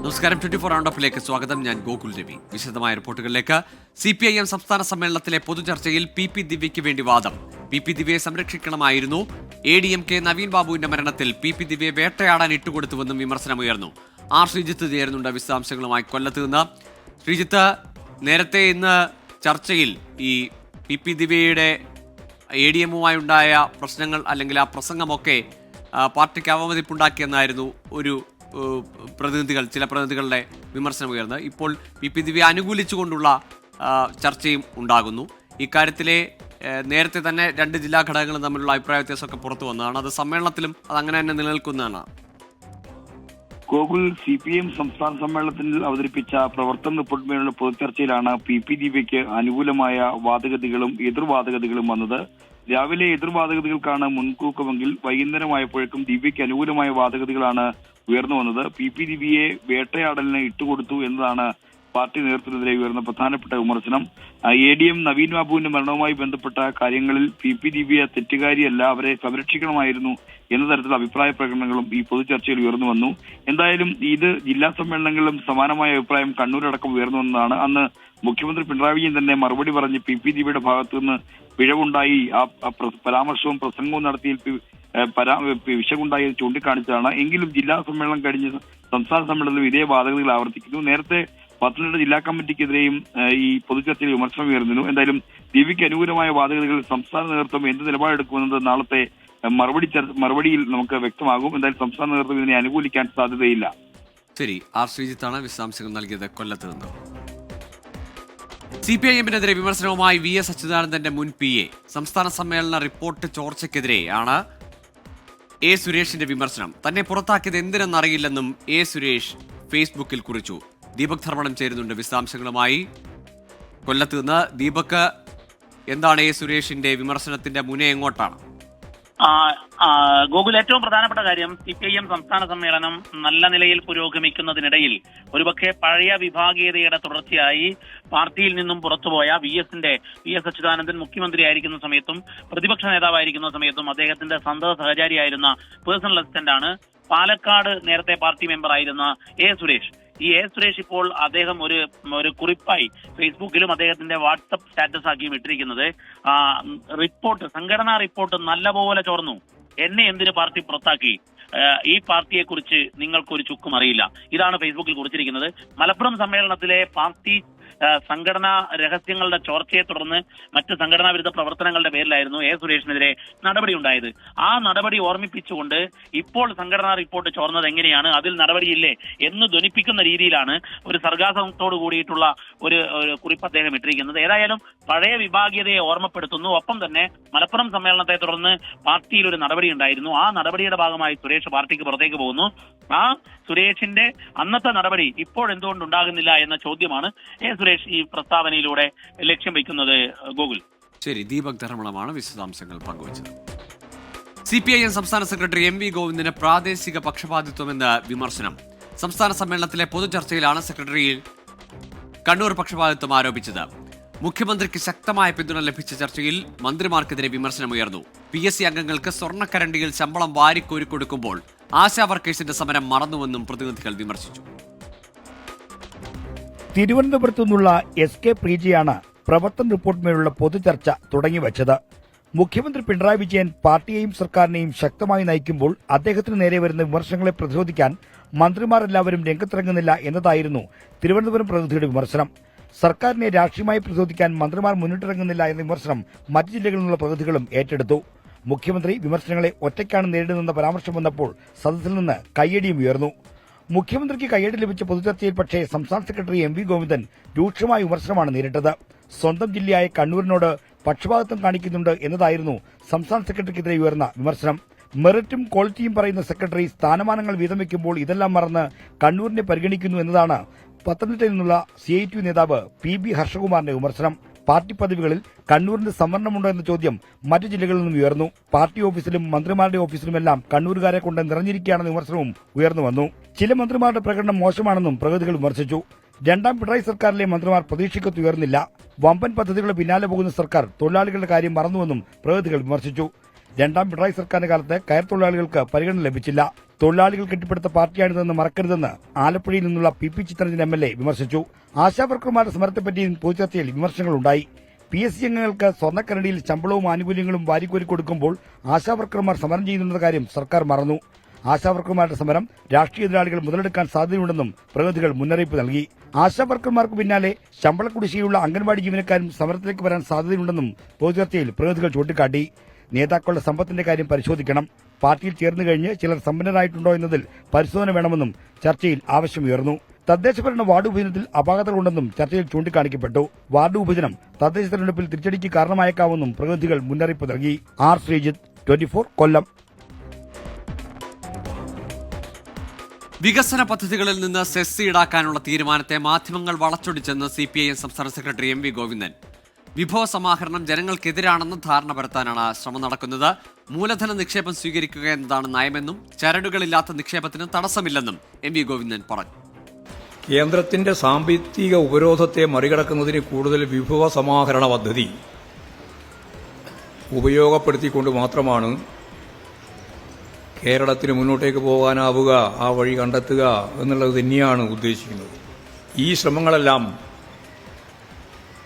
നമസ്കാരം. 24 റൗണ്ട് ഓഫിലേക്ക് സ്വാഗതം. ഞാൻ ഗോകുൽ രവി. വിശദമായ റിപ്പോർട്ടുകളിലേക്ക്. CPIM സംസ്ഥാന സമ്മേളനത്തിലെ പൊതുചർച്ചയിൽ PP ദിവ്യയ്ക്ക് വേണ്ടി വാദം. PP ദിവ്യയെ സംരക്ഷിക്കണമായിരുന്നു. ADMK നവീൻ ബാബുവിന്റെ മരണത്തിൽ PP ദിവ്യയെ വേട്ടയാടാൻ ഇട്ടുകൊടുത്തുവെന്നും വിമർശനമുയർന്നു. ശ്രീജിത്ത് ചേരുന്നുണ്ട് വിശദാംശങ്ങളുമായി കൊല്ലത്ത് നിന്ന്. ശ്രീജിത്ത്, നേരത്തെ ഇന്ന് ചർച്ചയിൽ ഈ PP ദിവ്യയുടെ ADMുമായി ഉണ്ടായ പ്രശ്നങ്ങൾ അല്ലെങ്കിൽ ആ പ്രസംഗമൊക്കെ പാർട്ടിക്ക് അവമതിപ്പുണ്ടാക്കിയെന്നായിരുന്നു ചില പ്രതിനിധികളുടെ വിമർശനമുയർന്നത്. ഇപ്പോൾ PP ദിവ്യ അനുകൂലിച്ചുകൊണ്ടുള്ള ചർച്ചയും ഉണ്ടാകുന്നു. ഇക്കാര്യത്തിലെ നേരത്തെ തന്നെ രണ്ട് ജില്ലാ ഘടകങ്ങളും തമ്മിലുള്ള അഭിപ്രായ വ്യത്യാസമൊക്കെ പുറത്തു വന്നതാണ്. അത് സമ്മേളനത്തിലും അത് അങ്ങനെ തന്നെ നിലനിൽക്കുന്നതാണ്. ഗോകുൽ, CPIM സംസ്ഥാന സമ്മേളനത്തിൽ അവതരിപ്പിച്ച പ്രവർത്തന റിപ്പോർട്ടിന്മേലുള്ള പൊതുചർച്ചയിലാണ് PP ദിവ്യയ്ക്ക് അനുകൂലമായ വാദഗതികളും എതിർവാദഗതികളും വന്നത്. രാവിലെ എതിർവാദഗതികൾക്കാണ് മുൻതൂക്കമെങ്കിൽ വൈകുന്നേരമായപ്പോഴേക്കും ദിവ്യയ്ക്ക് അനുകൂലമായ വാദഗതികളാണ് ഉയർന്നു വന്നത്. PP ദിവ്യയെ വേട്ടയാടലിന് ഇട്ടുകൊടുത്തു എന്നതാണ് പാർട്ടി നേതൃത്വത്തിനെതിരെ ഉയർന്ന പ്രധാനപ്പെട്ട വിമർശനം. ADM നവീൻ ബാബുവിന്റെ മരണവുമായി ബന്ധപ്പെട്ട കാര്യങ്ങളിൽ PP ദിവ്യ തെറ്റുകാരിയല്ല, അവരെ സംരക്ഷിക്കണമായിരുന്നു എന്ന തരത്തിലുള്ള അഭിപ്രായ പ്രകടനങ്ങളും ഈ പൊതുചർച്ചയിൽ ഉയർന്നു വന്നു. എന്തായാലും ഇത് ജില്ലാ സമ്മേളനങ്ങളിലും സമാനമായ അഭിപ്രായം കണ്ണൂരടക്കം ഉയർന്നു വന്നതാണ്. അന്ന് മുഖ്യമന്ത്രി പിണറായി വിജയൻ തന്നെ മറുപടി പറഞ്ഞ് PP ദിവ്യയുടെ ഭാഗത്തു നിന്ന് പിഴവുണ്ടായി, ആ പരാമർശവും പ്രസംഗവും നടത്തിയിൽ വിഷമുണ്ടായി ചൂണ്ടിക്കാണിച്ചതാണ്. എങ്കിലും ജില്ലാ സമ്മേളനം കഴിഞ്ഞ് സംസ്ഥാന സമ്മേളനത്തിലും ഇതേ വാദഗതികൾ ആവർത്തിക്കുന്നു. നേരത്തെ പത്തനംതിട്ട ജില്ലാ കമ്മിറ്റിക്കെതിരെയും ഈ പൊതുചർച്ചയിൽ വിമർശനം ഉയർന്നിരുന്നു. എന്തായാലും ദിവ്യയ്ക്ക് അനുകൂലമായ വാദഗതികൾ സംസ്ഥാന നേതൃത്വം എന്ത് നിലപാടെടുക്കുമെന്നത് നാളത്തെ മറുപടിയിൽ നമുക്ക് വ്യക്തമാകും. എന്തായാലും സംസ്ഥാന നേതൃത്വം ഇതിനെ അനുകൂലിക്കാൻ സാധ്യതയില്ല. ശരി, ശ്രീജിത്താണ് വിശദാംശങ്ങൾ നൽകിയത് കൊല്ലത്ത് നിന്ന്. CPIMനെതിരെ വിമർശനവുമായി VS അച്യുതാനന്ദന്റെ മുൻ PA. സംസ്ഥാന സമ്മേളന റിപ്പോർട്ട് ചോർച്ചയ്ക്കെതിരെയാണ് സുരേഷിന്റെ വിമർശനം. തന്നെ പുറത്താക്കിയത് എന്തിനെന്നറിയില്ലെന്നും സുരേഷ് ഫേസ്ബുക്കിൽ കുറിച്ചു. ദീപക് ധർമ്മടം ചേരുന്നുണ്ട് വിശദാംശങ്ങളുമായി കൊല്ലത്ത് നിന്ന്. ദീപക്, എന്താണ് സുരേഷിന്റെ വിമർശനത്തിന്റെ മുന എങ്ങോട്ടാണ്? ഗോകുൽ, ഏറ്റവും പ്രധാനപ്പെട്ട കാര്യം CPIM സംസ്ഥാന സമ്മേളനം നല്ല നിലയിൽ പുരോഗമിക്കുന്നതിനിടയിൽ ഒരുപക്ഷെ പഴയ വിഭാഗീയതയുടെ തുടർച്ചയായി പാർട്ടിയിൽ നിന്നും പുറത്തുപോയ VS അച്യുതാനന്ദൻ മുഖ്യമന്ത്രിയായിരിക്കുന്ന സമയത്തും പ്രതിപക്ഷ നേതാവായിരിക്കുന്ന സമയത്തും അദ്ദേഹത്തിന്റെ സന്തത സഹചാരിയായിരുന്ന പേഴ്സണൽ അസിസ്റ്റന്റ് ആണ് പാലക്കാട് നേരത്തെ പാർട്ടി മെമ്പർ ആയിരുന്ന സുരേഷ്. ഈ സുരേഷ് ഇപ്പോൾ അദ്ദേഹം ഒരു കുറിപ്പായി ഫേസ്ബുക്കിലും അദ്ദേഹത്തിന്റെ വാട്സപ്പ് സ്റ്റാറ്റസ് ആക്കിയും ഇട്ടിരിക്കുന്നത് സംഘടനാ റിപ്പോർട്ട് നല്ലപോലെ ചോർന്നു, എന്നെ എന്തിന് പാർട്ടി പുറത്താക്കി, ഈ പാർട്ടിയെ കുറിച്ച് നിങ്ങൾക്കൊരു ചുക്കും അറിയില്ല. ഇതാണ് ഫേസ്ബുക്കിൽ കുറിച്ചിരിക്കുന്നത്. മലപ്പുറം സമ്മേളനത്തിലെ പാർട്ടി സംഘടനാ രഹസ്യങ്ങളുടെ ചോർച്ചയെ തുടർന്ന് മറ്റ് സംഘടനാ വിരുദ്ധ പ്രവർത്തനങ്ങളുടെ പേരിലായിരുന്നു സുരേഷിനെതിരെ നടപടി ഉണ്ടായത്. ആ നടപടി ഓർമ്മിപ്പിച്ചുകൊണ്ട് ഇപ്പോൾ സംഘടനാ റിപ്പോർട്ട് ചോർന്നത് എങ്ങനെയാണ്, അതിൽ നടപടിയില്ലേ എന്ന് ധ്വനിപ്പിക്കുന്ന രീതിയിലാണ് ഒരു സർഗാസത്തോടു കൂടിയിട്ടുള്ള ഒരു കുറിപ്പ് അദ്ദേഹം ഇട്ടിരിക്കുന്നത്. ഏതായാലും പഴയ വിഭാഗീയതയെ ഓർമ്മപ്പെടുത്തുന്നു. ഒപ്പം തന്നെ മലപ്പുറം സമ്മേളനത്തെ തുടർന്ന് പാർട്ടിയിൽ ഒരു നടപടി ഉണ്ടായിരുന്നു. ആ നടപടിയുടെ ഭാഗമായി സുരേഷ് പാർട്ടിക്ക് പുറത്തേക്ക് പോകുന്നു. ആ സുരേഷിന്റെ അന്നത്തെ നടപടി ഇപ്പോൾ എന്തുകൊണ്ട് ഉണ്ടാകുന്നില്ല എന്ന ചോദ്യമാണ് സുരേഷ് ഈ പ്രസ്താവനയിലൂടെ ലക്ഷ്യം വയ്ക്കുന്നത്. ഗോകുൽ, ശരി, ദീപക് ധർമ്മടമാണ് വിശദാംശങ്ങൾ പങ്കുവച്ചത്. CPIM സംസ്ഥാന സെക്രട്ടറി MV ഗോവിന്ദന് പ്രാദേശിക പക്ഷപാതിത്വമെന്ന് വിമർശനം. സംസ്ഥാന സമ്മേളനത്തിലെ പൊതുചർച്ചയിലാണ് സെക്രട്ടറി കണ്ണൂർ പക്ഷപാതിത്വം ആരോപിച്ചത്. മുഖ്യമന്ത്രിക്ക് ശക്തമായ പിന്തുണ ലഭിച്ച ചർച്ചയിൽ മന്ത്രിമാർക്കെതിരെ വിമർശനമുയർന്നു. PSC അംഗങ്ങൾക്ക് സ്വർണ്ണക്കരണ്ടിയിൽ ശമ്പളം വാരിക്കോരിക്കൊടുക്കുമ്പോൾ ആശാ വർക്കേഴ്സിന്റെ സമരം മറന്നുവെന്നും പ്രതിനിധികൾ വിമർശിച്ചു. തിരുവനന്തപുരത്തു നിന്നുള്ള SK പ്രീജിയാണ് പ്രവർത്തന റിപ്പോർട്ടിന്മേലുള്ള പൊതുചർച്ച തുടങ്ങിവച്ചത്. മുഖ്യമന്ത്രി പിണറായി വിജയൻ പാർട്ടിയെയും സർക്കാരിനെയും ശക്തമായി നയിക്കുമ്പോൾ അദ്ദേഹത്തിന് നേരെ വരുന്ന വിമർശനങ്ങളെ പ്രതിരോധിക്കാൻ മന്ത്രിമാരെല്ലാവരും രംഗത്തിറങ്ങുന്നില്ല എന്നതായിരുന്നു തിരുവനന്തപുരം പ്രതിനിധിയുടെ വിമർശനം. സർക്കാരിനെ രാഷ്ട്രീയമായി പ്രതിരോധിക്കാൻ മന്ത്രിമാർ മുന്നിട്ടിറങ്ങുന്നില്ല എന്ന വിമർശനം മറ്റു ജില്ലകളിൽ നിന്നുള്ള പ്രതിനിധികളും ഏറ്റെടുത്തു. മുഖ്യമന്ത്രി വിമർശനങ്ങളെ ഒറ്റയ്ക്കാണ് നേരിടുന്നതെന്ന പരാമർശം വന്നപ്പോൾ സദസ്സിൽ നിന്ന് കയ്യടിയും ഉയർന്നു. മുഖ്യമന്ത്രിക്ക് കയ്യടി ലഭിച്ച പൊതുചർച്ചയിൽ പക്ഷേ സംസ്ഥാന സെക്രട്ടറി MV ഗോവിന്ദൻ രൂക്ഷമായ വിമർശനമാണ് നേരിട്ടത്. സ്വന്തം ജില്ലയായ കണ്ണൂരിനോട് പക്ഷപാതിത്വം കാണിക്കുന്നുണ്ട് എന്നതായിരുന്നു സംസ്ഥാന സെക്രട്ടറിക്കെതിരെ ഉയർന്ന വിമർശനം. മെറിറ്റും ക്വാളിറ്റിയും പറയുന്ന സെക്രട്ടറി സ്ഥാനമാനങ്ങൾ വീതം വയ്ക്കുമ്പോൾ ഇതെല്ലാം മറന്ന് കണ്ണൂരിനെ പരിഗണിക്കുന്നു എന്നതാണ് പത്തനംതിട്ടയിൽ നിന്നുള്ള CITU നേതാവ് PB ഹർഷകുമാറിന്റെ വിമർശനം. പാർട്ടി പദവികളിൽ കണ്ണൂരിന്റെ സംവരണമുണ്ടോ എന്ന ചോദ്യം മറ്റു ജില്ലകളിൽ നിന്നും ഉയർന്നു. പാർട്ടി ഓഫീസിലും മന്ത്രിമാരുടെ ഓഫീസിലുമെല്ലാം കണ്ണൂരുകാരെ കൊണ്ട് നിറഞ്ഞിരിക്കുകയാണെന്ന വിമർശനവും ഉയർന്നു വന്നു. ചില മന്ത്രിമാരുടെ പ്രകടനം മോശമാണെന്നും പ്രതിനിധികൾ വിമർശിച്ചു. രണ്ടാം പിണറായി സർക്കാരിലെ മന്ത്രിമാർ പ്രതീക്ഷയ്ക്കൊത്തുയർന്നില്ല. വമ്പൻ പദ്ധതികളുടെ പിന്നാലെ പോകുന്ന സർക്കാർ തൊഴിലാളികളുടെ കാര്യം മറന്നുവെന്നും പ്രതിനിധികൾ വിമർശിച്ചു. രണ്ടാം പിണറായി സർക്കാരിന്റെ കാലത്ത് കയർ തൊഴിലാളികൾക്ക് പരിഗണന ലഭിച്ചില്ല. തൊഴിലാളികൾ കെട്ടിപ്പടുത്ത പാർട്ടിയാണിതെന്ന് മറക്കരുതെന്ന് ആലപ്പുഴയിൽ നിന്നുള്ള PP ചിത്തരഞ്ജൻ MLA വിമർശിച്ചു. ആശാവർക്കർമാരുടെ സമരത്തെപ്പറ്റിയും പൊതുചർച്ചയിൽ വിമർശനങ്ങളുണ്ടായി. PSC അംഗങ്ങൾക്ക് സ്വർണ്ണക്കരടിയിൽ ശമ്പളവും ആനുകൂല്യങ്ങളും വാരിക്കോരി കൊടുക്കുമ്പോൾ ആശാവർക്കർമാർ സമരം ചെയ്യുന്ന കാര്യം സർക്കാർ മറന്നു. ആശാവർക്കർമാരുടെ സമരം രാഷ്ട്രീയ എതിരാളികൾ മുതലെടുക്കാൻ സാധ്യതയുണ്ടെന്നും പ്രതിനിധികൾ മുന്നറിയിപ്പ് നൽകി. ആശാവർക്കർമാർക്ക് പിന്നാലെ ശമ്പള കുടിശ്ശികയുള്ള അംഗൻവാടി ജീവനക്കാരും സമരത്തിലേക്ക് വരാൻ സാധ്യതയുണ്ടെന്നും പൊതുചർച്ചയിൽ പ്രതിനിധികൾ ചൂണ്ടിക്കാട്ടി. നേതാക്കളുടെ സമ്പത്തിന്റെ കാര്യം പരിശോധിക്കണം. പാർട്ടിയിൽ ചേർന്നു കഴിഞ്ഞ് ചിലർ സമ്പന്നരായിട്ടുണ്ടോ എന്നതിൽ പരിശോധന വേണമെന്നും ചർച്ചയിൽ ആവശ്യമുയർന്നു. തദ്ദേശഭരണ വാർഡ് വിഭജനത്തിൽ അപാകതകളുണ്ടെന്നും ചർച്ചയിൽ ചൂണ്ടിക്കാണിക്കപ്പെട്ടു. വാർഡ് വിഭജനം തദ്ദേശ തെരഞ്ഞെടുപ്പിൽ തിരിച്ചടിക്ക് കാരണമായേക്കാമെന്നും പ്രതിനിധികൾ മുന്നറിയിപ്പ് നൽകി. R. ശ്രീജിത്ത്, 24, കൊല്ലം. വികസന പദ്ധതികളിൽ നിന്ന് സെസ് ഈടാക്കാനുള്ള തീരുമാനത്തെ മാധ്യമങ്ങൾ വളച്ചൊടിച്ചെന്ന് CPIM സംസ്ഥാന സെക്രട്ടറി MV ഗോവിന്ദൻ. വിഭവ സമാഹരണം ജനങ്ങൾക്കെതിരാണെന്ന് ധാരണ പരത്താനാണ് ശ്രമം നടക്കുന്നത്. മൂലധന നിക്ഷേപം സ്വീകരിക്കുക എന്നതാണ് നയമെന്നും ചരടുകളില്ലാത്ത നിക്ഷേപത്തിന് തടസ്സമില്ലെന്നും MV ഗോവിന്ദൻ പറഞ്ഞു. കേന്ദ്രത്തിന്റെ സാമ്പത്തിക ഉപരോധത്തെ മറികടക്കുന്നതിന് കൂടുതൽ വിഭവ സമാഹരണ പദ്ധതി ഉപയോഗപ്പെടുത്തിക്കൊണ്ട് മാത്രമാണ് കേരളത്തിന് മുന്നോട്ടേക്ക് പോകാനാവുക, ആ വഴി കണ്ടെത്തുക എന്നുള്ളത് തന്നെയാണ് ഉദ്ദേശിക്കുന്നത്. ഈ ശ്രമങ്ങളെല്ലാം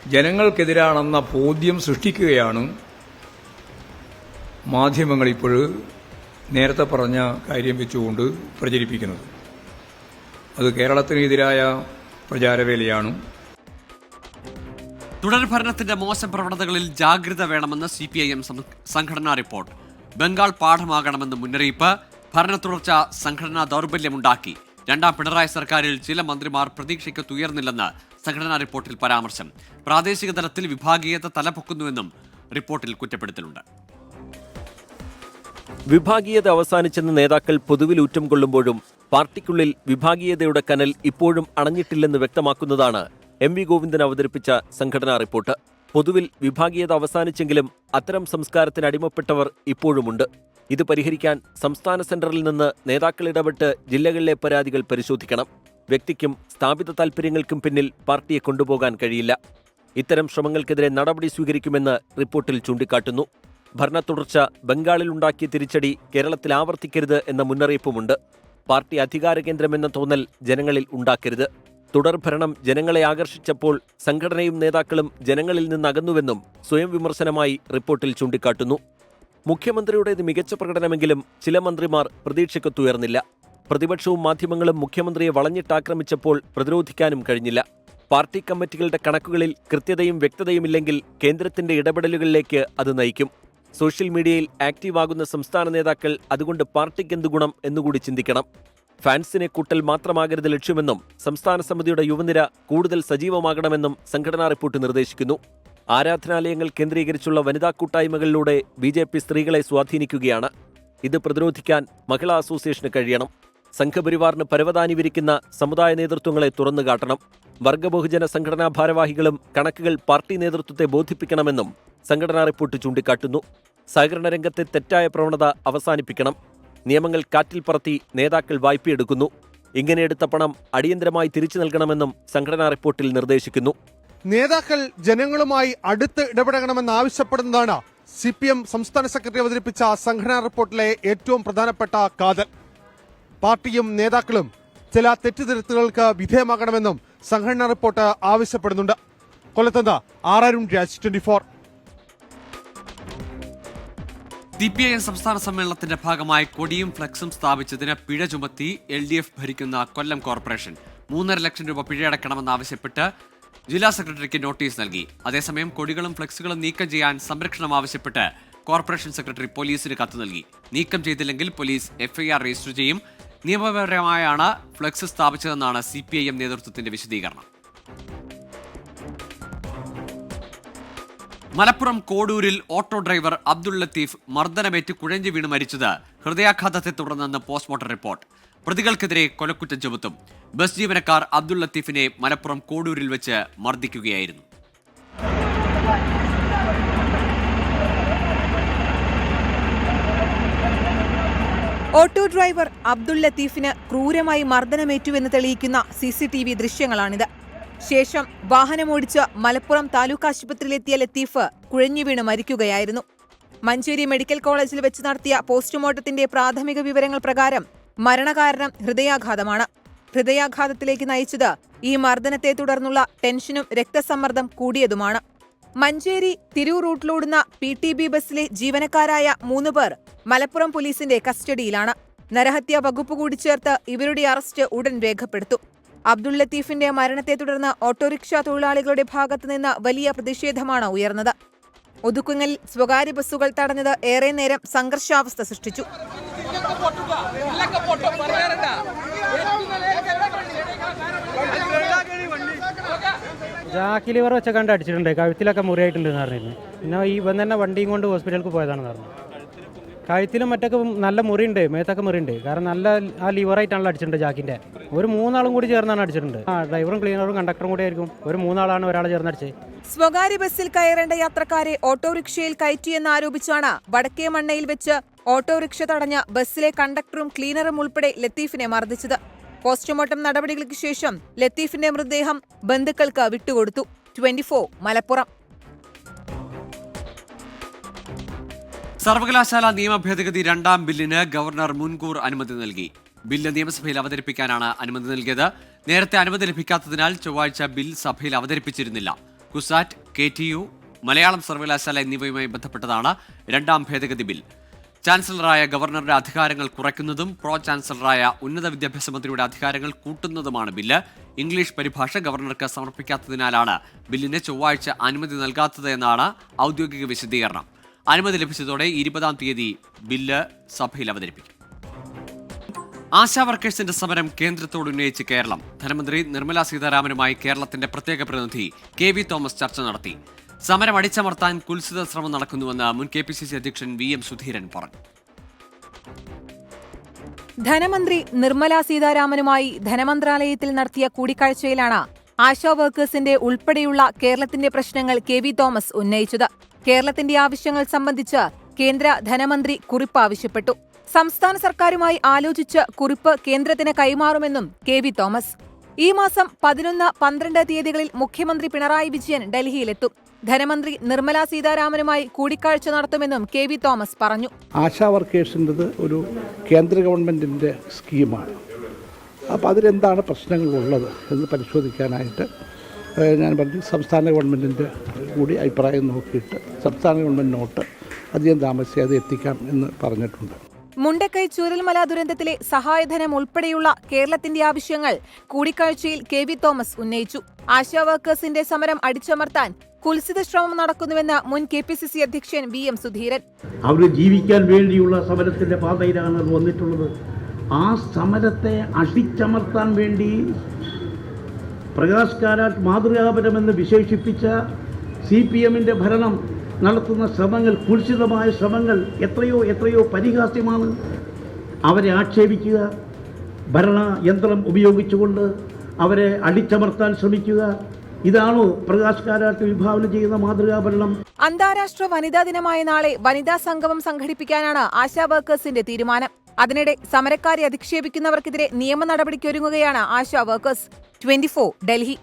ജനങ്ങൾക്കെതിരാണെന്ന ബോധ്യം സൃഷ്ടിക്കുകയാണ് മാധ്യമങ്ങൾ ഇപ്പോൾ നേരത്തെ പറഞ്ഞ കാര്യം വെച്ചുകൊണ്ട് പ്രചരിപ്പിക്കുന്നത്. അത് കേരളത്തിനെതിരായ പ്രചാരവേലയാണ്. തുടർഭരണത്തിന്റെ മോശം പ്രവണതകളിൽ ജാഗ്രത വേണമെന്ന് CPIM സംഘടനാ റിപ്പോർട്ട്. ബംഗാൾ പാഠമാകണമെന്ന് മുന്നറിയിപ്പ്. ഭരണ തുടർച്ച സംഘടനാ ദൗർബല്യമുണ്ടാക്കി. രണ്ടാം പിണറായി സർക്കാരിൽ ചില മന്ത്രിമാർ പ്രതീക്ഷയ്ക്കൊത്തുയർന്നില്ലെന്ന് സംഘടനാ റിപ്പോർട്ടിൽ പരാമർശം. പ്രാദേശിക തലത്തിൽ വിഭാഗീയത തലപൊക്കുന്നുവെന്നും റിപ്പോർട്ടിൽ കുറ്റപ്പെടുത്തലുണ്ട്. വിഭാഗീയത അവസാനിച്ചെന്ന് നേതാക്കൾ പൊതുവിൽ ഊറ്റം കൊള്ളുമ്പോഴും പാർട്ടിക്കുള്ളിൽ വിഭാഗീയതയുടെ കനൽ ഇപ്പോഴും അണഞ്ഞിട്ടില്ലെന്ന് വ്യക്തമാക്കുന്നതാണ് MV ഗോവിന്ദൻ അവതരിപ്പിച്ച സംഘടനാ റിപ്പോർട്ട്. പൊതുവിൽ വിഭാഗീയത അവസാനിച്ചെങ്കിലും അത്തരം സംസ്കാരത്തിന് അടിമപ്പെട്ടവർ ഇപ്പോഴുമുണ്ട്. ഇത് പരിഹരിക്കാൻ സംസ്ഥാന സെന്ററിൽ നിന്ന് നേതാക്കൾ ഇടപെട്ട് ജില്ലകളിലെ പരാതികൾ പരിശോധിക്കണം. വ്യക്തിക്കും സ്ഥാപിത താൽപര്യങ്ങൾക്കും പിന്നിൽ പാർട്ടിയെ കൊണ്ടുപോകാൻ കഴിയില്ല. ഇത്തരം ശ്രമങ്ങൾക്കെതിരെ നടപടി സ്വീകരിക്കുമെന്ന് റിപ്പോർട്ടിൽ ചൂണ്ടിക്കാട്ടുന്നു. ഭരണ തുടർച്ച ബംഗാളിലുണ്ടാക്കിയ തിരിച്ചടി കേരളത്തിൽ ആവർത്തിക്കരുത് എന്ന മുന്നറിയിപ്പുമുണ്ട്. പാർട്ടി അധികാര കേന്ദ്രമെന്ന തോന്നൽ ജനങ്ങളിൽ ഉണ്ടാക്കരുത്. തുടർഭരണം ജനങ്ങളെ ആകർഷിച്ചപ്പോൾ സംഘടനയും നേതാക്കളും ജനങ്ങളിൽ നിന്നകന്നുവെന്നും സ്വയം വിമർശനമായി റിപ്പോർട്ടിൽ ചൂണ്ടിക്കാട്ടുന്നു. മുഖ്യമന്ത്രിയുടേത് മികച്ച പ്രകടനമെങ്കിലും ചില മന്ത്രിമാർ പ്രതീക്ഷയ്ക്കൊത്തുയർന്നില്ല. പ്രതിപക്ഷവും മാധ്യമങ്ങളും മുഖ്യമന്ത്രിയെ വളഞ്ഞിട്ടാക്രമിച്ചപ്പോൾ പ്രതിരോധിക്കാനും കഴിഞ്ഞില്ല. പാർട്ടി കമ്മിറ്റികളുടെ കണക്കുകളിൽ കൃത്യതയും വ്യക്തതയുമില്ലെങ്കിൽ കേന്ദ്രത്തിന്റെ ഇടപെടലുകളിലേക്ക് അത് നയിക്കും. സോഷ്യൽ മീഡിയയിൽ ആക്റ്റീവാകുന്ന സംസ്ഥാന നേതാക്കൾ അതുകൊണ്ട് പാർട്ടിക്കെന്ത് ഗുണം എന്നുകൂടി ചിന്തിക്കണം. ഫാൻസിനെ കൂട്ടൽ മാത്രമാകരുത് ലക്ഷ്യമെന്നും സംസ്ഥാന സമിതിയുടെ യുവനിര കൂടുതൽ സജീവമാകണമെന്നും സംഘടനാ റിപ്പോർട്ട് നിർദ്ദേശിക്കുന്നു. ആരാധനാലയങ്ങൾ കേന്ദ്രീകരിച്ചുള്ള വനിതാ കൂട്ടായ്മകളിലൂടെ BJP സ്ത്രീകളെ സ്വാധീനിക്കുകയാണ്. ഇത് പ്രതിരോധിക്കാൻ മഹിളാ അസോസിയേഷന് കഴിയണം. സംഘപരിവാറിന് പരവതാനി വിരിക്കുന്ന സമുദായ നേതൃത്വങ്ങളെ തുറന്നുകാട്ടണം. വർഗബഹുജന സംഘടനാ ഭാരവാഹികളും കണക്കുകൾ പാർട്ടി നേതൃത്വത്തെ ബോധിപ്പിക്കണമെന്നും സംഘടനാ റിപ്പോർട്ട് ചൂണ്ടിക്കാട്ടുന്നു. സഹകരണ രംഗത്തെ തെറ്റായ പ്രവണത അവസാനിപ്പിക്കണം. നിയമങ്ങൾ കാറ്റിൽ പറത്തി നേതാക്കൾ വായ്പയെടുക്കുന്നു. ഇങ്ങനെ എടുത്ത പണം അടിയന്തരമായി തിരിച്ചു നൽകണമെന്നും സംഘടനാ റിപ്പോർട്ടിൽ നിർദ്ദേശിക്കുന്നു. നേതാക്കൾ ജനങ്ങളുമായി അടുത്ത് ഇടപെടണമെന്നാവശ്യപ്പെടുന്നതാണ് CPM സംസ്ഥാന സെക്രട്ടറി അവതരിപ്പിച്ച സംഘടനാ റിപ്പോർട്ടിലെ ഏറ്റവും പ്രധാനപ്പെട്ട കാതൽ. പാർട്ടിയും നേതാക്കളും ചില തെറ്റുതിരുത്തുകൾക്ക് വിധേയമാകണമെന്നും സംഘടനാ റിപ്പോർട്ട് ആവശ്യപ്പെടുന്നുണ്ട്. കൊല്ലത്തുനിന്ന് അരുൺ രാജ്, 24. CPIM സംസ്ഥാന സമ്മേളനത്തിന്റെ ഭാഗമായി കൊടിയും ഫ്ലക്സും സ്ഥാപിച്ചതിന് പിഴ ചുമത്തി LDF ഭരിക്കുന്ന കൊല്ലം കോർപ്പറേഷൻ 3.5 ലക്ഷം രൂപ പിഴയടക്കണമെന്നാവശ്യപ്പെട്ട് ജില്ലാ സെക്രട്ടറിക്ക് നോട്ടീസ് നൽകി. അതേസമയം കൊടികളും ഫ്ലക്സുകളും നീക്കം ചെയ്യാൻ സംരക്ഷണം ആവശ്യപ്പെട്ട് കോർപ്പറേഷൻ സെക്രട്ടറി പോലീസിന് കത്ത് നൽകി. നീക്കം ചെയ്തില്ലെങ്കിൽ പോലീസ് FIR രജിസ്റ്റർ ചെയ്യും. നിയമപരമായാണ് ഫ്ലക്സ് സ്ഥാപിച്ചതെന്നാണ് CPIM നേതൃത്വത്തിന്റെ വിശദീകരണം. മലപ്പുറം കോഡൂരിൽ ഓട്ടോ ഡ്രൈവർ അബ്ദുൾ ലത്തീഫ് മർദ്ദനമേറ്റ് കുഴഞ്ഞു വീണ് മരിച്ചത് ഹൃദയാഘാതത്തെ തുടർന്നെന്ന് പോസ്റ്റ്മോർട്ടം റിപ്പോർട്ട്. പ്രതികൾക്കെതിരെ കൊലക്കുറ്റം ചുമത്തും. ബസ് ജീവനക്കാർ അബ്ദുൾ ലത്തീഫിനെ മലപ്പുറം കോഡൂരിൽ വെച്ച് മർദ്ദിക്കുകയായിരുന്നു. ഓട്ടോ ഡ്രൈവർ അബ്ദുൾ ലത്തീഫിന് ക്രൂരമായി മർദ്ദനമേറ്റുവെന്ന് തെളിയിക്കുന്ന CCTV ദൃശ്യങ്ങളാണിത്. ശേഷം വാഹനമോടിച്ച് മലപ്പുറം താലൂക്ക് ആശുപത്രിയിലെത്തിയ ലത്തീഫ് കുഴഞ്ഞു വീണ് മരിക്കുകയായിരുന്നു. മഞ്ചേരി മെഡിക്കൽ കോളേജിൽ വെച്ച് നടത്തിയ പോസ്റ്റ്മോർട്ടത്തിന്റെ പ്രാഥമിക വിവരങ്ങൾ പ്രകാരം മരണകാരണം ഹൃദയാഘാതമാണ്. ഹൃദയാഘാതത്തിലേക്ക് നയിച്ചത് ഈ മർദ്ദനത്തെ തുടർന്നുള്ള ടെൻഷനും രക്തസമ്മർദ്ദം കൂടിയതുമാണ്. മഞ്ചേരി തിരൂർ റൂട്ടിലോടുന്ന PTB ബസ്സിലെ ജീവനക്കാരായ 3 പേർ മലപ്പുറം പോലീസിന്റെ കസ്റ്റഡിയിലാണ്. നരഹത്യാ വകുപ്പ് കൂടി ചേർത്ത് ഇവരുടെ അറസ്റ്റ് ഉടൻ രേഖപ്പെടുത്തും. അബ്ദുൾ ലത്തീഫിന്റെ മരണത്തെ തുടർന്ന് ഓട്ടോറിക്ഷ തൊഴിലാളികളുടെ ഭാഗത്തുനിന്ന് വലിയ പ്രതിഷേധമാണ് ഉയർന്നത്. ഒതുക്കുങ്ങലിൽ സ്വകാര്യ ബസ്സുകൾ തടഞ്ഞത് ഏറെ നേരം സംഘർഷാവസ്ഥ സൃഷ്ടിച്ചു. ജാക്കി ലിവർ വെച്ച കണ്ട് അടിച്ചിട്ടുണ്ട്, കഴുത്തിലൊക്കെ മുറിയായിട്ടുണ്ടെന്ന് പറഞ്ഞിരുന്നു. പിന്നെ ഇവൻ തന്നെ വണ്ടിയും കൊണ്ട് ഹോസ്പിറ്റലിലേക്ക് പോയതാണെന്ന് പറഞ്ഞു. കഴുത്തിലും മറ്റൊക്കെ നല്ല മുറിയുണ്ട്, മേത്തൊക്കെ മുറിയുണ്ട്. കാരണം നല്ല ആ ലിവറായിട്ടാണല്ലോ അടിച്ചിട്ടുണ്ട് ജാക്കിന്റെ. ഒരു 3 ആളും കൂടി ചേർന്നാണ് അടിച്ചിട്ടുണ്ട്. ഡ്രൈവറും ക്ലീനറും കണ്ടക്ടറും കൂടി ആയിരിക്കും. ഒരു 3 ആളാണ് ഒരാളെ ചേർന്നടിച്ചത്. സ്വകാര്യ ബസ്സിൽ കയറേണ്ട യാത്രക്കാരെ ഓട്ടോറിക്ഷയിൽ കയറ്റിയെന്നാരോപിച്ചാണ് വടക്കേ മണ്ണയിൽ വെച്ച് ഓട്ടോറിക്ഷ തടഞ്ഞ ബസ്സിലെ കണ്ടക്ടറും ക്ലീനറും ഉൾപ്പെടെ ലത്തീഫിനെ മർദ്ദിച്ചത്. പോസ്റ്റ്മോർട്ടം നടപടികൾക്ക് ശേഷം ലത്തീഫിന്റെ മൃതദേഹം ബന്ധുക്കൾക്ക് വിട്ടുകൊടുത്തു. 24 മലപ്പുറം. സർവകലാശാല നിയമ ഭേദഗതി 2ാം ബില്ലിന് ഗവർണർ മുൻകൂർ അനുമതി നൽകി. ബില്ല് നിയമസഭയിൽ അവതരിപ്പിക്കാനാണ് അനുമതി നൽകിയത്. നേരത്തെ അനുമതി ലഭിക്കാത്തതിനാൽ ചൊവ്വാഴ്ച ബിൽ സഭയിൽ അവതരിപ്പിച്ചിരുന്നില്ല. കുസാറ്റ്, KTU, മലയാളം സർവകലാശാല എന്നിവയുമായി ബന്ധപ്പെട്ടതാണ് 2ാം ഭേദഗതി ബിൽ. ചാൻസലറായ ഗവർണറുടെ അധികാരങ്ങൾ കുറയ്ക്കുന്നതും പ്രോ ചാൻസലറായ ഉന്നത വിദ്യാഭ്യാസ മന്ത്രിയുടെ അധികാരങ്ങൾ കൂട്ടുന്നതുമാണ് ബില്ല്. ഇംഗ്ലീഷ് പരിഭാഷ ഗവർണർക്ക് സമർപ്പിക്കാത്തതിനാലാണ് ബില്ലിന് ചൊവ്വാഴ്ച അനുമതി നൽകാത്തത് എന്നാണ് ഔദ്യോഗിക വിശദീകരണം. അനുമതി ലഭിച്ചതോടെ 20-ാം തീയതി ബില്ല് സഭയിൽ അവതരിപ്പിക്കും. ആശാ വർക്കേഴ്സിന്റെ സമരം കേന്ദ്രത്തോട് ഉന്നയിച്ച് കേരളം. ധനമന്ത്രി നിർമ്മല സീതാരാമനുമായി കേരളത്തിന്റെ പ്രത്യേക പ്രതിനിധി KV തോമസ് ചർച്ച നടത്തി. സമരം അടിച്ചമർത്താൻ കുൽസിത ശ്രമം നടക്കുന്നുവെന്ന് മുൻ KPCC അധ്യക്ഷൻ VM സുധീരൻ പറഞ്ഞു. ധനമന്ത്രി നിർമ്മല സീതാരാമനുമായി ധനമന്ത്രാലയത്തിൽ നടത്തിയ കൂടിക്കാഴ്ചയിലാണ് ആശാ വർക്കേഴ്സിന്റെ ഉൾപ്പെടെയുള്ള കേരളത്തിന്റെ പ്രശ്നങ്ങൾ KV തോമസ് ഉന്നയിച്ചത്. കേരളത്തിന്റെ ആവശ്യങ്ങൾ സംബന്ധിച്ച് കേന്ദ്ര ധനമന്ത്രി കുറിപ്പ് ആവശ്യപ്പെട്ടു. സംസ്ഥാന സർക്കാരുമായി ആലോചിച്ച് കുറിപ്പ് കേന്ദ്രത്തിന് കൈമാറുമെന്നും KV തോമസ്. ഈ മാസം 11, 12 തീയതികളിൽ മുഖ്യമന്ത്രി പിണറായി വിജയൻ ഡൽഹിയിലെത്തും. ധനമന്ത്രി നിർമ്മല സീതാരാമനുമായി കൂടിക്കാഴ്ച നടത്തുമെന്നും KV തോമസ് പറഞ്ഞു. ആശാ വർക്കേഴ്സിൻ്റെത് ഒരു കേന്ദ്ര ഗവൺമെൻറ്റിൻ്റെ സ്കീമാണ്. അപ്പോൾ അതിലെന്താണ് പ്രശ്നങ്ങളുള്ളത് എന്ന് പരിശോധിക്കാനായിട്ട് ഞാൻ പറഞ്ഞു സംസ്ഥാന ഗവൺമെൻറ്റിൻ്റെ കൂടി അഭിപ്രായം നോക്കിയിട്ട് സംസ്ഥാന ഗവൺമെൻറ് നോട്ട് അധികം താമസിയാതെ എത്തിക്കാം എന്ന് പറഞ്ഞിട്ടുണ്ട്. മുണ്ടക്കൈ ചൂരൽമല ദുരന്തത്തിലെ സഹായധനം ഉൾപ്പെടെയുള്ള കേരളത്തിന്റെ ആവശ്യങ്ങൾ കൂടിക്കാഴ്ചയിൽ KV തോമസ് ഉന്നയിച്ചു. ആശാ വർക്കേഴ്സിന്റെ സമരം അടിച്ചമർത്താൻ കുൽസിത ശ്രമം നടക്കുന്നുവെന്ന് മുൻ KPCC അധ്യക്ഷൻ VM സുധീരൻ. അവർ ജീവിക്കാൻ വേണ്ടിയുള്ള സമരത്തിന്റെ പാതയിലാണ് വന്നിട്ടുള്ളത്. ആ സമരത്തെ അടിച്ചമർത്താൻ വേണ്ടി പ്രകാശ് കാരാട്ട് മാതൃകാപരമെന്ന് വിശേഷിപ്പിച്ച CPMന്റെ ഭരണം നടത്തുന്ന ശ്രമങ്ങൾ, കുൽസിതമായ ശ്രമങ്ങൾ എത്രയോ പരിഹാസ്യമാണ്. അവരെ ആക്ഷേപിക്കുക, ഭരണയന്ത്രം ഉപയോഗിച്ചുകൊണ്ട് അവരെ അടിച്ചമർത്താൻ ശ്രമിക്കുക, ഇതാണോ പ്രകാശ് കാരാട്ട് വിഭാവനം ചെയ്യുന്ന മാതൃകാഭരണം? അന്താരാഷ്ട്ര വനിതാ ദിനമായ നാളെ വനിതാ സംഗമം സംഘടിപ്പിക്കാനാണ് ആശാ വർക്കേഴ്സിന്റെ തീരുമാനം. അതിനിടെ സമരക്കാരെ അധിക്ഷേപിക്കുന്നവർക്കെതിരെ നിയമ നടപടിക്കൊരുങ്ങുകയാണ് ആശാ വർക്കേഴ്സ്. 24 ഡൽഹി.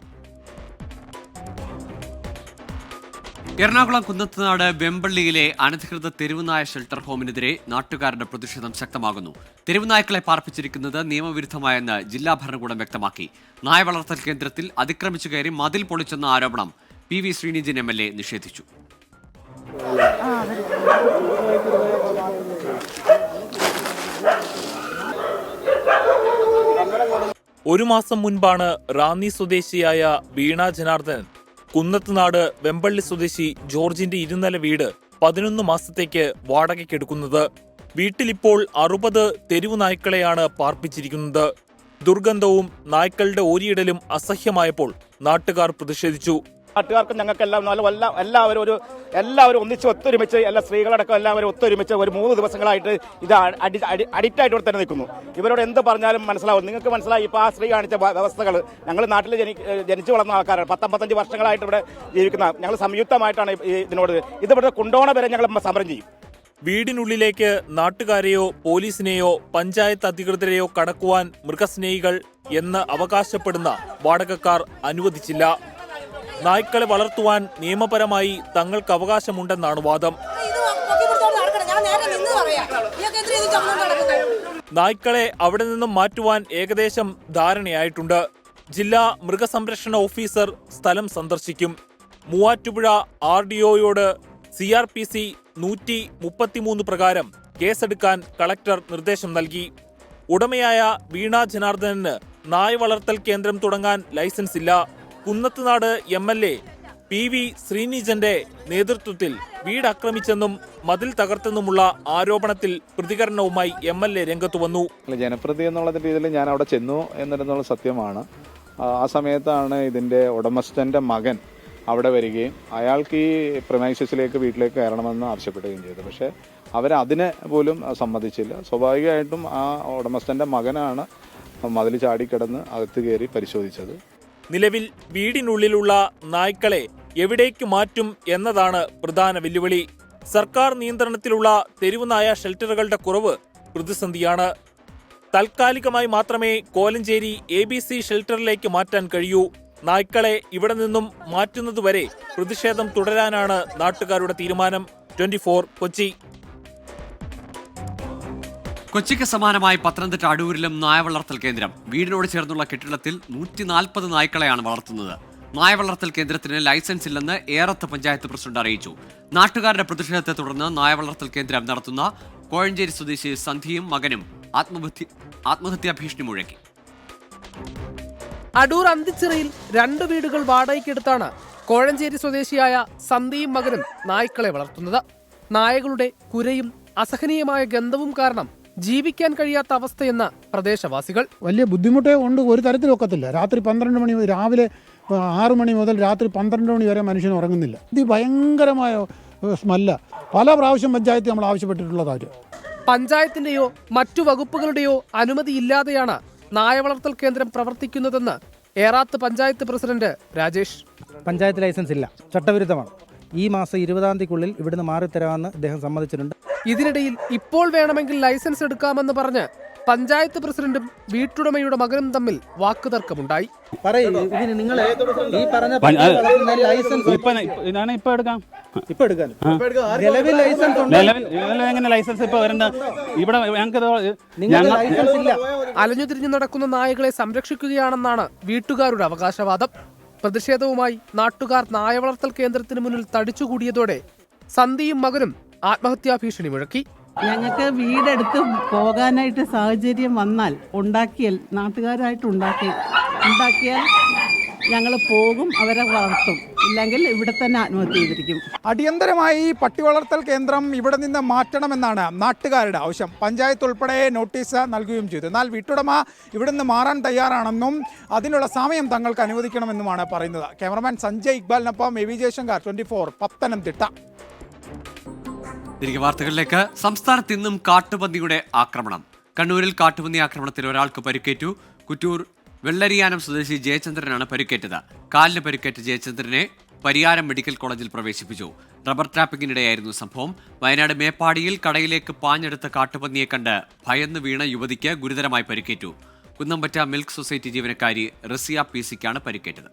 എറണാകുളം കുന്നത്തുനാട് വെമ്പള്ളിയിലെ അനധികൃത തെരുവുനായ ഷെൽട്ടർ ഹോമിനെതിരെ നാട്ടുകാരുടെ പ്രതിഷേധം ശക്തമാകുന്നു. തെരുവുനായ്ക്കളെ പാർപ്പിച്ചിരിക്കുന്നത് നിയമവിരുദ്ധമായെന്ന് ജില്ലാ ഭരണകൂടം വ്യക്തമാക്കി. നായ വളർത്തൽ കേന്ദ്രത്തിൽ അതിക്രമിച്ചു കയറി മതിൽ പൊളിച്ചെന്ന ആരോപണം PV ശ്രീനിജൻ MLA നിഷേധിച്ചു. ഒരു മാസം മുൻപാണ് റാന്നി സ്വദേശിയായ വീണ ജനാർദ്ദനൻ കുന്നത്തുനാട് വെമ്പള്ളി സ്വദേശി ജോർജിന്റെ 2 നില വീട് 11 മാസത്തേക്ക് വാടകയ്ക്കെടുക്കുന്നത്. വീട്ടിലിപ്പോൾ 60 തെരുവു നായ്ക്കളെയാണ് പാർപ്പിച്ചിരിക്കുന്നത്. ദുർഗന്ധവും നായ്ക്കളുടെ ഓരിയിടലും അസഹ്യമായപ്പോൾ നാട്ടുകാർ പ്രതിഷേധിച്ചു. നാട്ടുകാർക്കും ഞങ്ങൾക്കെല്ലാം എല്ലാവരും ഒന്നിച്ച് ഒത്തൊരുമിച്ച് എല്ലാ സ്ത്രീകളടക്കം എല്ലാവരും ഒത്തൊരുമിച്ച് ഒരു 3 ദിവസങ്ങളായിട്ട് ഇത് അഡിക്റ്റായിട്ട് ഇവിടെ തന്നെ നിൽക്കുന്നു. ഇവരോട് എന്ത് പറഞ്ഞാലും മനസ്സിലാവും. നിങ്ങൾക്ക് മനസ്സിലായി ഇപ്പോൾ ആ സ്ത്രീ കാണിച്ച വ്യവസ്ഥകൾ. ഞങ്ങൾ നാട്ടിൽ ജനിച്ചു വളർന്ന ആൾക്കാരാണ്. 10-15 വർഷങ്ങളായിട്ട് ഇവിടെ ജീവിക്കുന്ന ഞങ്ങൾ സംയുക്തമായിട്ടാണ് ഇതിവിടെ കൊണ്ടോണ വരെ ഞങ്ങൾ സമരം ചെയ്യും. വീടിനുള്ളിലേക്ക് നാട്ടുകാരെയോ പോലീസിനെയോ പഞ്ചായത്ത് അധികൃതരെയോ കടക്കുവാൻ മൃഗസ്നേഹികൾ എന്ന് അവകാശപ്പെടുന്ന വാടകക്കാർ അനുവദിച്ചില്ല. നായ്ക്കളെ വളർത്തുവാൻ നിയമപരമായി തങ്ങൾക്ക് അവകാശമുണ്ടെന്നാണ് വാദം. നായ്ക്കളെ അവിടെ നിന്നും മാറ്റുവാൻ ഏകദേശം ധാരണയായിട്ടുണ്ട്. ജില്ലാ മൃഗസംരക്ഷണ ഓഫീസർ സ്ഥലം സന്ദർശിക്കും. മൂവാറ്റുപുഴ RDOയോട് CRPC 133 പ്രകാരം കേസെടുക്കാൻ കളക്ടർ നിർദ്ദേശം നൽകി. ഉടമയായ വീണ ജനാർദ്ദനന് നായ വളർത്തൽ കേന്ദ്രം തുടങ്ങാൻ ലൈസൻസ് ഇല്ല. കുന്നത്തുനാട് MLA PV ശ്രീനിജന്റെ നേതൃത്വത്തിൽ വീട് ആക്രമിച്ചെന്നും മതിൽ തകർത്തെന്നുമുള്ള ആരോപണത്തിൽ പ്രതികരണവുമായി MLA രംഗത്തു വന്നു. ജനപ്രതി എന്നുള്ള രീതിയിൽ ഞാൻ അവിടെ ചെന്നു എന്നുള്ള സത്യമാണ്. ആ സമയത്താണ് ഇതിന്റെ ഉടമസ്ഥന്റെ മകൻ അവിടെ വരികയും അയാൾക്ക് ഈ പ്രമൈസസിലേക്ക് വീട്ടിലേക്ക് കയറണമെന്ന് ആവശ്യപ്പെടുകയും ചെയ്തു. പക്ഷേ അവരതിനെ പോലും സമ്മതിച്ചില്ല. സ്വാഭാവികമായിട്ടും ആ ഉടമസ്ഥന്റെ മകനാണ് മതിൽ ചാടിക്കിടന്ന് അകത്ത് കയറി പരിശോധിച്ചത്. നിലവിൽ വീടിനുള്ളിലുള്ള നായ്ക്കളെ എവിടേക്ക് മാറ്റും എന്നതാണ് പ്രധാന വെല്ലുവിളി. സർക്കാർ നിയന്ത്രണത്തിലുള്ള തെരുവുനായ ഷെൽട്ടറുകളുടെ കുറവ് പ്രതിസന്ധിയാണ്. താൽക്കാലികമായി മാത്രമേ കോലഞ്ചേരി ABC ഷെൽട്ടറിലേക്ക് മാറ്റാൻ കഴിയൂ. നായ്ക്കളെ ഇവിടെ നിന്നും മാറ്റുന്നതുവരെ പ്രതിഷേധം തുടരാനാണ് നാട്ടുകാരുടെ തീരുമാനം. 24 കൊച്ചി. കൊച്ചിക്ക് സമാനമായി പത്തനംതിട്ട അടൂരിലും നായ വളർത്തൽ കേന്ദ്രം. വീടിനോട് ചേർന്നുള്ള കെട്ടിടത്തിൽ 140 നായ്ക്കളെയാണ് വളർത്തുന്നത്. നായ വളർത്തൽ കേന്ദ്രത്തിന് ലൈസൻസ് ഇല്ലെന്ന് ഏറത്ത് പഞ്ചായത്ത് പ്രസിഡന്റ് അറിയിച്ചു. നാട്ടുകാരുടെ പ്രതിഷേധത്തെ തുടർന്ന് നായ വളർത്തൽ കേന്ദ്രം നടത്തുന്ന കോഴഞ്ചേരി സ്വദേശി സന്ധിയും മകനും ആത്മഹത്യാ ഭീഷണി മുഴക്കി. അടൂർ അന്തിച്ചിറയിൽ 2 വീടുകൾ വാടകയ്ക്കെടുത്താണ് കോഴഞ്ചേരി സ്വദേശിയായ സന്ധിയും മകനും നായ്ക്കളെ വളർത്തുന്നത്. നായകളുടെ കുരയും അസഹനീയമായ ഗന്ധവും കാരണം ജീവിക്കാൻ കഴിയാത്ത അവസ്ഥയെന്ന് പ്രദേശവാസികൾ. വലിയ ബുദ്ധിമുട്ടേ കൊണ്ട് ഒരു തരത്തിലും ഒക്കത്തില്ല. രാത്രി 12 മണി രാവിലെ 6 മണി മുതൽ രാത്രി 12 മണി വരെ മനുഷ്യൻ ഉറങ്ങുന്നില്ല. ഇത് ഭയങ്കരമായ സ്മെല്ല. പല പ്രാവശ്യം പഞ്ചായത്ത് നമ്മൾ ആവശ്യപ്പെട്ടിട്ടുള്ള കാര്യം. പഞ്ചായത്തിന്റെയോ മറ്റു വകുപ്പുകളുടെയോ അനുമതിയില്ലാതെയാണ് നായ വളർത്തൽ കേന്ദ്രം പ്രവർത്തിക്കുന്നതെന്ന് ഏറാത്ത് പഞ്ചായത്ത് പ്രസിഡന്റ് രാജേഷ്. പഞ്ചായത്ത് ലൈസൻസ് ഇല്ല, ചട്ടവിരുദ്ധമാണ്. ഈ മാസം 20-ാം തീയതിക്കുള്ളിൽ ഇവിടുന്ന് മാറിത്തരാമെന്ന് അദ്ദേഹം സമ്മതിച്ചിട്ടുണ്ട്. ഇതിനിടയിൽ ഇപ്പോൾ വേണമെങ്കിൽ ലൈസൻസ് എടുക്കാമെന്ന് പറഞ്ഞ് പഞ്ചായത്ത് പ്രസിഡന്റും വീട്ടുടമയുടെ മകനും തമ്മിൽ വാക്കുതർക്കമുണ്ടായി. അലഞ്ഞുതിരിഞ്ഞു നടക്കുന്ന നായകളെ സംരക്ഷിക്കുകയാണെന്നാണ് വീട്ടുകാരുടെ അവകാശവാദം. പ്രതിഷേധവുമായി നാട്ടുകാർ നായ വളർത്തൽ കേന്ദ്രത്തിന് മുന്നിൽ തടിച്ചുകൂടിയതോടെ സന്ധിയും മകനും ആത്മഹത്യാ ഭീഷണി മുഴക്കി. ഞങ്ങൾക്ക് വീടെടുത്ത് പോകാനായിട്ട് സാഹചര്യം വന്നാൽ നാട്ടുകാരായിട്ട് ഉണ്ടാക്കിയാൽ ഞങ്ങൾ പോകും, അവരെ വളർത്തും. ഇല്ലെങ്കിൽ ഇവിടെ തന്നെ ആത്മഹത്യ ചെയ്തിരിക്കും. അടിയന്തരമായി പട്ടി വളർത്തൽ കേന്ദ്രം ഇവിടെ നിന്ന് മാറ്റണമെന്നാണ് നാട്ടുകാരുടെ ആവശ്യം. പഞ്ചായത്ത് ഉൾപ്പെടെ നോട്ടീസ് നൽകുകയും ചെയ്തു. എന്നാൽ വീട്ടുടമ ഇവിടെ നിന്ന് മാറാൻ തയ്യാറാണെന്നും അതിനുള്ള സമയം തങ്ങൾക്ക് അനുവദിക്കണമെന്നുമാണ് പറയുന്നത്. ക്യാമറമാൻ സഞ്ജയ് ഇക്ബാലിനൊപ്പം AV ജയശങ്കർ, 24 പത്തനംതിട്ട. തിരികെ വാർത്തകളിലേക്ക്. സംസ്ഥാനത്ത് ഇന്നും കാട്ടുപന്നിയുടെ ആക്രമണം. കണ്ണൂരിൽ കാട്ടുപന്നി ആക്രമണത്തിൽ ഒരാൾക്ക് പരിക്കേറ്റു. കുറ്റൂർ വെള്ളരിയാനം സ്വദേശി ജയചന്ദ്രനാണ് പരിക്കേറ്റത്. കാലിന് പരിക്കേറ്റ ജയചന്ദ്രനെ പരിയാരം മെഡിക്കൽ കോളേജിൽ പ്രവേശിപ്പിച്ചു. റബ്ബർ ട്രാപ്പിങ്ങിനിടെയായിരുന്നു സംഭവം. വയനാട് മേപ്പാടിയിൽ കടയിലേക്ക് പാഞ്ഞെടുത്ത കാട്ടുപന്നിയെ കണ്ട് ഭയന്ന് വീണ യുവതിക്ക് ഗുരുതരമായി പരിക്കേറ്റു. കുന്നമ്പറ്റ മിൽക്ക് സൊസൈറ്റി ജീവനക്കാരി റസിയ PC-ക്കാണ് പരിക്കേറ്റത്.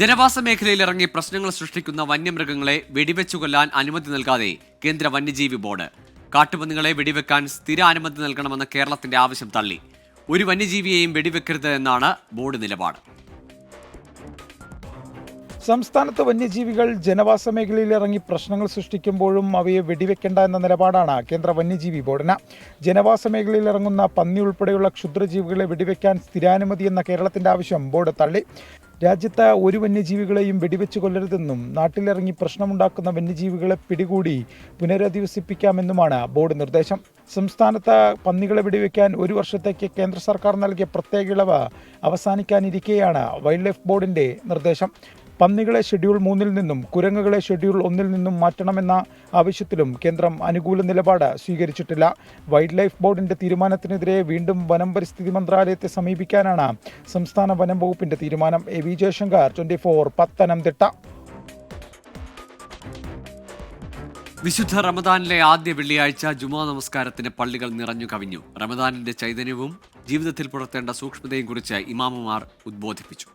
ജനവാസ മേഖലയിൽ ഇറങ്ങി പ്രശ്നങ്ങൾ സൃഷ്ടിക്കുന്ന വന്യമൃഗങ്ങളെ വെടിവെച്ചു കൊല്ലാൻ അനുമതി നൽകാതെ കേന്ദ്ര വന്യജീവി ബോർഡ്. കാട്ടുപന്നികളെ വെടിവെക്കാൻ സ്ഥിര അനുമതി നൽകണമെന്ന കേരളത്തിന്റെ ആവശ്യം തള്ളി. ഒരു വന്യജീവിയെയും വെടിവെക്കരുത് എന്നാണ് ബോർഡ് നിലപാട്. സംസ്ഥാനത്ത് വന്യജീവികൾ ജനവാസ മേഖലയിൽ ഇറങ്ങി പ്രശ്നങ്ങൾ സൃഷ്ടിക്കുമ്പോഴും അവയെ വെടിവെക്കേണ്ട എന്ന നിലപാടാണ് കേന്ദ്ര വന്യജീവി ബോർഡിന്. ജനവാസ മേഖലയിൽ ഇറങ്ങുന്ന പന്നി ഉൾപ്പെടെയുള്ള ക്ഷുദ്രജീവികളെ വെടിവെക്കാൻ സ്ഥിരാനുമതി എന്ന കേരളത്തിന്റെ ആവശ്യം ബോർഡ് തള്ളി. രാജ്യത്ത് ഒരു വന്യജീവികളെയും വെടിവെച്ച് കൊല്ലരുതെന്നും നാട്ടിലിറങ്ങി പ്രശ്നമുണ്ടാക്കുന്ന വന്യജീവികളെ പിടികൂടി പുനരധിവസിപ്പിക്കാമെന്നുമാണ് ബോർഡ് നിർദ്ദേശം. സംസ്ഥാനത്ത് പന്നികളെ വെടിവെക്കാൻ 1 വർഷത്തേക്ക് കേന്ദ്ര സർക്കാർ നൽകിയ പ്രത്യേക ഇളവ് അവസാനിക്കാനിരിക്കെയാണ് വൈൽഡ് ലൈഫ് ബോർഡിന്റെ നിർദ്ദേശം. പന്നികളെ ഷെഡ്യൂൾ 3-ൽ നിന്നും കുരങ്ങുകളെ ഷെഡ്യൂൾ 1-ൽ നിന്നും മാറ്റണമെന്ന ആവശ്യത്തിലും കേന്ദ്രം അനുകൂല നിലപാട് സ്വീകരിച്ചിട്ടില്ല. വൈൽഡ് ലൈഫ് ബോർഡിന്റെ തീരുമാനത്തിനെതിരെ വീണ്ടും വനം പരിസ്ഥിതി മന്ത്രാലയത്തെ സമീപിക്കാനാണ് സംസ്ഥാന വനം വകുപ്പിന്റെ തീരുമാനം. AV ജയശങ്കർ, 24 പത്തനംതിട്ട. വിശുദ്ധ റമദാനിലെ ആദ്യ വെള്ളിയാഴ്ച ജുമാ നമസ്കാരത്തിന് പള്ളികൾ നിറഞ്ഞു കവിഞ്ഞു. റമദാനിന്റെ ചൈതന്യവും ജീവിതത്തിൽ പുലർത്തേണ്ട സൂക്ഷ്മതയും കുറിച്ച് ഇമാമുമാർ ഉദ്ബോധിപ്പിച്ചു.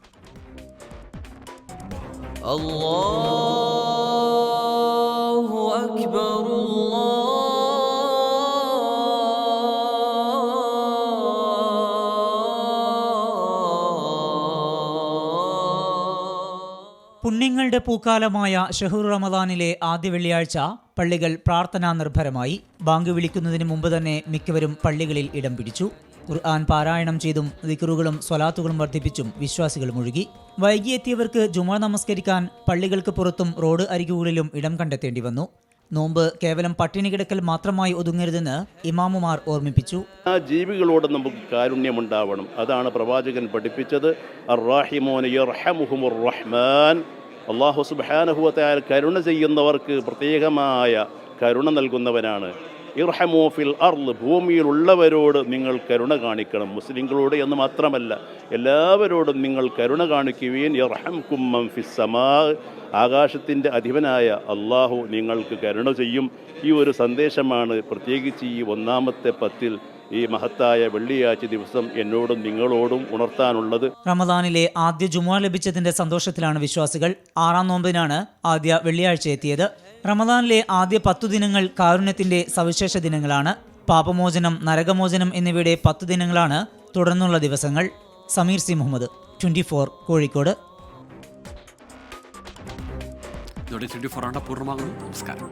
അല്ലാഹു അക്ബർ പുണ്യങ്ങളുടെ പൂക്കാലമായ ഷഹ്റു റമദാനിലെ ആദ്യ വെള്ളിയാഴ്ച പള്ളികൾ പ്രാർത്ഥനാ നിർഭരമായി. ബാങ്ക് വിളിക്കുന്നതിന് മുമ്പ് തന്നെ മിക്കവരും പള്ളികളിൽ ഇടം പിടിച്ചു. ഖുർആൻ പാരായണം ചെയ്തും ദിക്റുകളും സ്വലാത്തുകളും വർദ്ധിപ്പിച്ചും വിശ്വാസികൾ മുഴുകി. വൈകിയെത്തിയവർക്ക് ജുമുഅ നമസ്കരിക്കാൻ പള്ളികൾക്ക് പുറത്തും റോഡ് അരികുകളിലും ഇടം കണ്ടെത്തേണ്ടി വന്നു. നോമ്പ് കേവലം പട്ടിണി കിടക്കൽ മാത്രമായി ഒതുങ്ങരുതെന്ന് ഇമാമുമാർ ഓർമ്മിപ്പിച്ചു. ആ ജീവികളോട് നമുക്ക് കാരുണ്യമുണ്ടാവണം. അതാണ് പ്രവാചകൻ പഠിപ്പിച്ചത്. അർറാഹിമൂന യർഹമുഹുമുർ റഹ്മാൻ. അല്ലാഹു സുബ്ഹാനഹു വ തആല കരുണ ചെയ്യുന്നവർക്ക് പ്രത്യേകമായ കരുണ നൽകുന്നവനാണ്. ഇർഹമു ഫിൽ അർള്, ഭൂമിയിലുള്ളവരോട് നിങ്ങൾ കരുണ കാണിക്കണം. മുസ്ലിങ്ങളോട് എന്ന് മാത്രമല്ല, എല്ലാവരോടും നിങ്ങൾ കരുണ കാണിക്കുകയും യർഹംകും മൻ ഫിസ് സമാ, ആകാശത്തിൻ്റെ അധിപനായ അള്ളാഹു നിങ്ങൾക്ക് കരുണ ചെയ്യും. ഈ ഒരു സന്ദേശമാണ് പ്രത്യേകിച്ച് ഈ ഒന്നാമത്തെ 10 ഈ മഹത്തായ വെള്ളിയാഴ്ച ദിവസം എന്നോടും നിങ്ങളോടും ഉണർത്താനുള്ളത്. റമദാനിലെ ആദ്യ ജുമുഅ ലഭിച്ചതിന്റെ സന്തോഷത്തിലാണ് വിശ്വാസികൾ. 6ാം നോമ്പിനാണ് ആദ്യ വെള്ളിയാഴ്ച എത്തിയത്. റമദാനിലെ ആദ്യ 10 ദിനങ്ങൾ കാരുണ്യത്തിന്റെ സവിശേഷ ദിനങ്ങളാണ്. പാപമോചനം, നരകമോചനം എന്നിവയുടെ 10 ദിനങ്ങളാണ് തുടർന്നുള്ള ദിവസങ്ങൾ. സമീർ സി മുഹമ്മദ്, 24 കോഴിക്കോട്. 24 പൂർണ്ണമാകുന്നു. നമസ്കാരം.